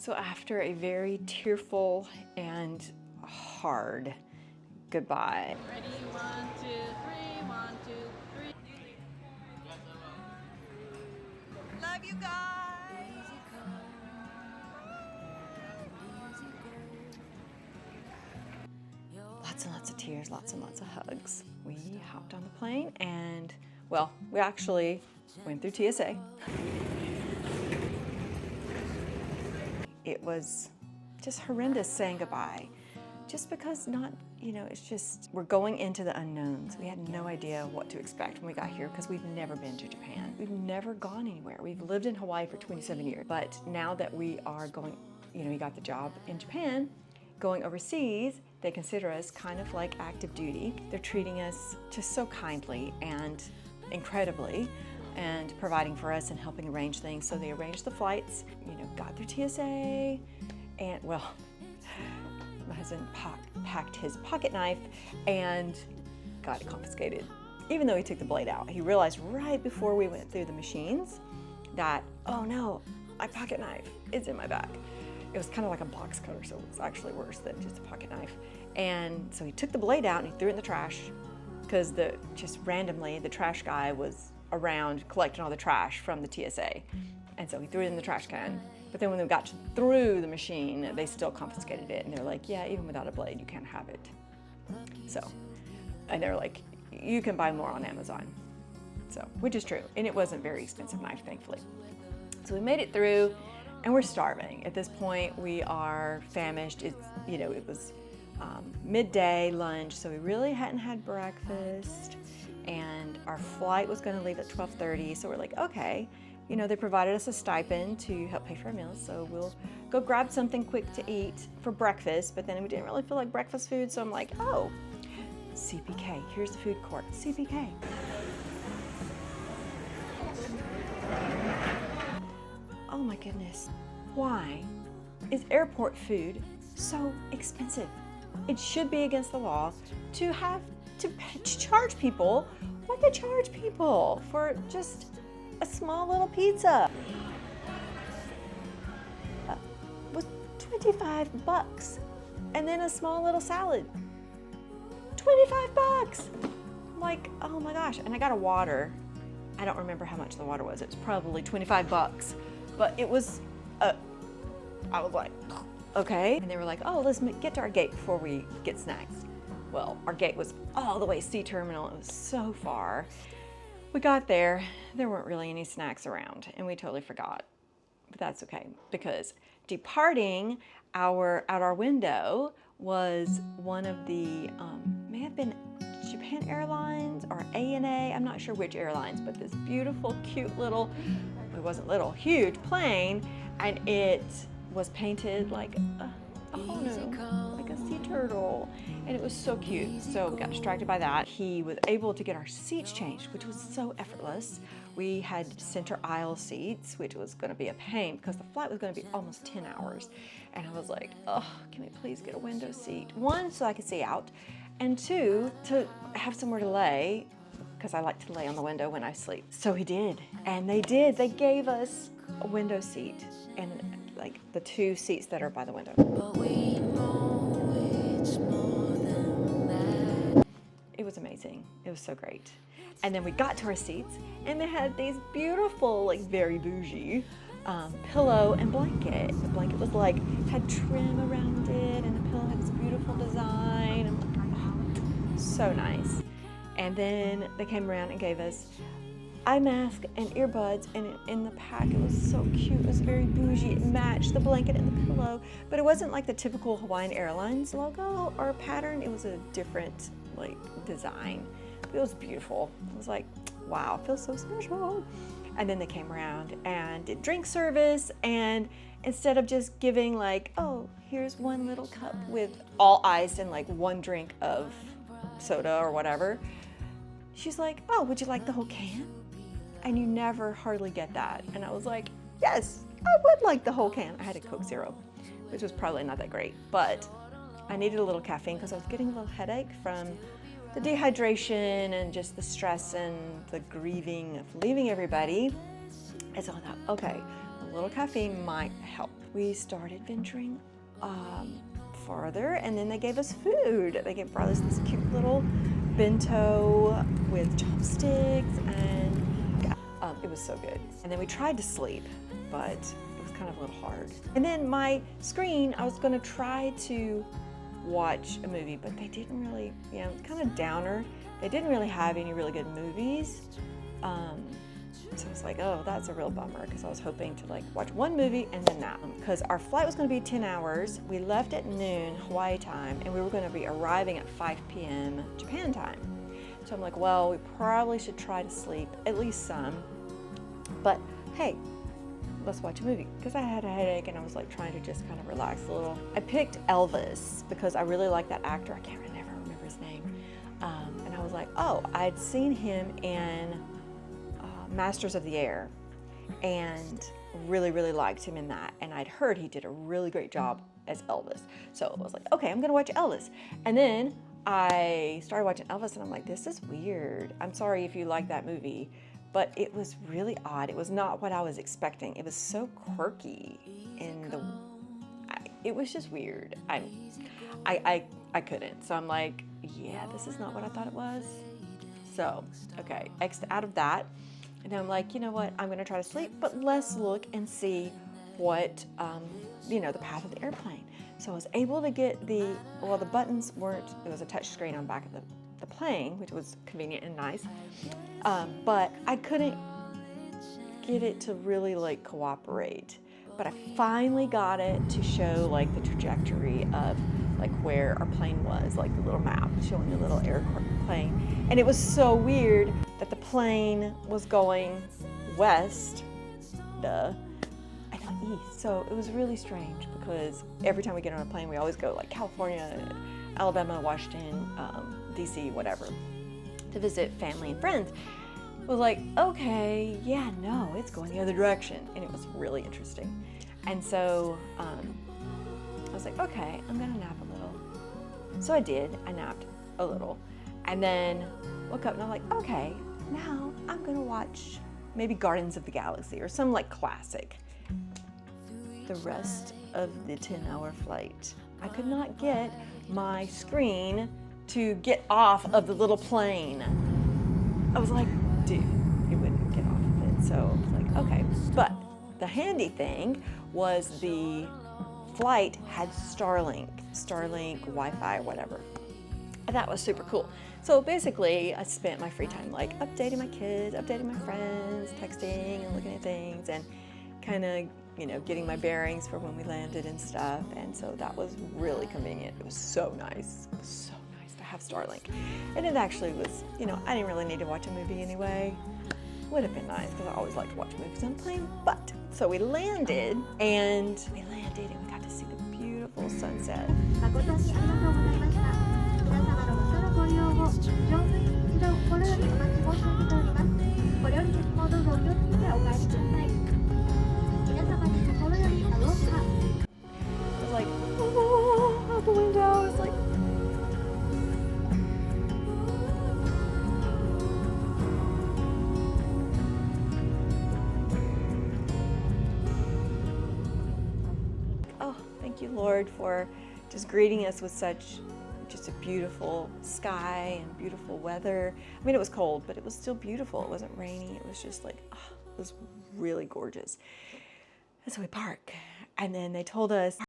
So after a very tearful and hard goodbye. Ready, 1, 2, 3, 1, 2, 3. Love you guys. Lots and lots of tears, lots and lots of hugs. We hopped on the plane and, well, we actually went through TSA. It was just horrendous saying goodbye. Just because it's just, we're going into the unknowns. We had no idea what to expect when we got here because we've never been to Japan. We've never gone anywhere. We've lived in Hawaii for 27 years. But now that we are going, we got the job in Japan, going overseas, they consider us kind of like active duty. They're treating us just so kindly and incredibly and providing for us and helping arrange things. So they arranged the flights, got through TSA, and well, my husband packed his pocket knife and got it confiscated. Even though he took the blade out, he realized right before we went through the machines that, oh no, my pocket knife is in my bag. It was kind of like a box cutter, so it was actually worse than just a pocket knife. And so he took the blade out and he threw it in the trash because just randomly the trash guy was around collecting all the trash from the TSA. And so he threw it in the trash can. But then when they got through the machine, they still confiscated it. And they're like, yeah, even without a blade, you can't have it. So, and they're like, you can buy more on Amazon. So, which is true. And it wasn't a very expensive knife, thankfully. So we made it through and we're starving. At this point, we are famished. It was midday lunch, so we really hadn't had breakfast. And our flight was gonna leave at 12:30. So we're like, okay. They provided us a stipend to help pay for our meals, so we'll go grab something quick to eat for breakfast, but then we didn't really feel like breakfast food, so I'm like, oh, CPK, here's the food court, CPK. Oh my goodness, why is airport food so expensive? It should be against the law to have to charge people what they charge people for just a small little pizza. Was $25, and then a small little salad. $25. I'm like, oh my gosh! And I got a water. I don't remember how much the water was. It was probably $25, but it was. I was like, okay. And they were like, oh, let's get to our gate before we get snacks. Well, our gate was all the way C terminal. It was so far. We got there weren't really any snacks around, and we totally forgot. But that's okay, because departing out our window was one of the, may have been Japan Airlines or ANA, I'm not sure which airlines, but this beautiful, cute little, it wasn't little, huge plane, and it was painted like a Honu, like a sea turtle, and it was so cute. So we got distracted by that. He was able to get our seats changed, which was so effortless. We had center aisle seats, which was going to be a pain because the flight was going to be almost 10 hours. And I was like, oh, can we please get a window seat? One, so I could see out, and two, to have somewhere to lay, because I like to lay on the window when I sleep. So he did, and they did. They gave us a window seat, and like the two seats that are by the window. But we know it's more than that. It was amazing. It was so great. And then we got to our seats, and they had these beautiful, like very bougie, pillow and blanket. The blanket was like, had trim around it, and the pillow had this beautiful design. I'm like, oh, so nice. And then they came around and gave us eye mask and earbuds, and in the pack it was so cute. It was very bougie. It matched the blanket and the pillow, but it wasn't like the typical Hawaiian Airlines logo or pattern. It was a different like design. It was beautiful. It was like, wow, it feels so special. And then they came around and did drink service, and instead of just giving like, oh, here's one little cup with all iced and like one drink of soda or whatever, she's like, oh, would you like the whole can? And you never hardly get that. And I was like, yes, I would like the whole can. I had a Coke Zero, which was probably not that great, but I needed a little caffeine because I was getting a little headache from the dehydration and just the stress and the grieving of leaving everybody. And so I thought, okay, little caffeine might help. We started venturing farther, and then they gave us food. They brought us this cute little bento with chopsticks, and it was so good. And then we tried to sleep, but it was kind of a little hard. And then my screen, I was gonna try to watch a movie, but they didn't really, kind of downer. They didn't really have any really good movies. So I was like, oh, that's a real bummer, because I was hoping to like watch one movie and then that. Because our flight was going to be 10 hours. We left at noon Hawaii time, and we were going to be arriving at 5 p.m. Japan time. So I'm like, well, we probably should try to sleep, at least some. But hey, let's watch a movie, because I had a headache and I was like trying to just kind of relax a little. I picked Elvis because I really like that actor. I never remember his name. And I was like, oh, I'd seen him in Masters of the Air and really, really liked him in that. And I'd heard he did a really great job as Elvis. So I was like, okay, I'm gonna watch Elvis. And then I started watching Elvis and I'm like, this is weird. I'm sorry if you like that movie, but it was really odd. It was not what I was expecting. It was so quirky and it was just weird. I couldn't. So I'm like, yeah, this is not what I thought it was. So, okay, X'd out of that. And I'm like, you know what, I'm gonna try to sleep, but let's look and see what, the path of the airplane. So I was able to get the buttons weren't, it was a touch screen on the back of the plane, which was convenient and nice. But I couldn't get it to really like cooperate. But I finally got it to show like the trajectory of like where our plane was, like the little map showing the little airplane. And it was so weird that the plane was going west, and not east. So it was really strange, because every time we get on a plane, we always go like California, Alabama, Washington, DC, whatever, to visit family and friends. It was like, okay, yeah, no, it's going the other direction. And it was really interesting. And so I was like, okay, I'm gonna nap a little. So I did, I napped a little. And then woke up and I'm like, okay, now I'm gonna watch maybe Guardians of the Galaxy or some like classic. The rest of the 10-hour flight, I could not get my screen to get off of the little plane. I was like, dude, it wouldn't get off of it. So I was like, okay. But the handy thing was the flight had Starlink, Wi-Fi, whatever. And that was super cool. So basically, I spent my free time like updating my kids, updating my friends, texting and looking at things, and kind of, getting my bearings for when we landed and stuff. And so that was really convenient. It was so nice. It was so nice to have Starlink. And it actually was, I didn't really need to watch a movie anyway. Would have been nice, because I always like to watch movies on the plane. But so we landed and we got to see the beautiful sunset. It was like, oh, out the window. It's like, oh, thank you, Lord, for just greeting us with such just a beautiful sky and beautiful weather. I mean, it was cold, but it was still beautiful. It wasn't rainy. It was just like, oh, it was really gorgeous. And so we park, and then they told us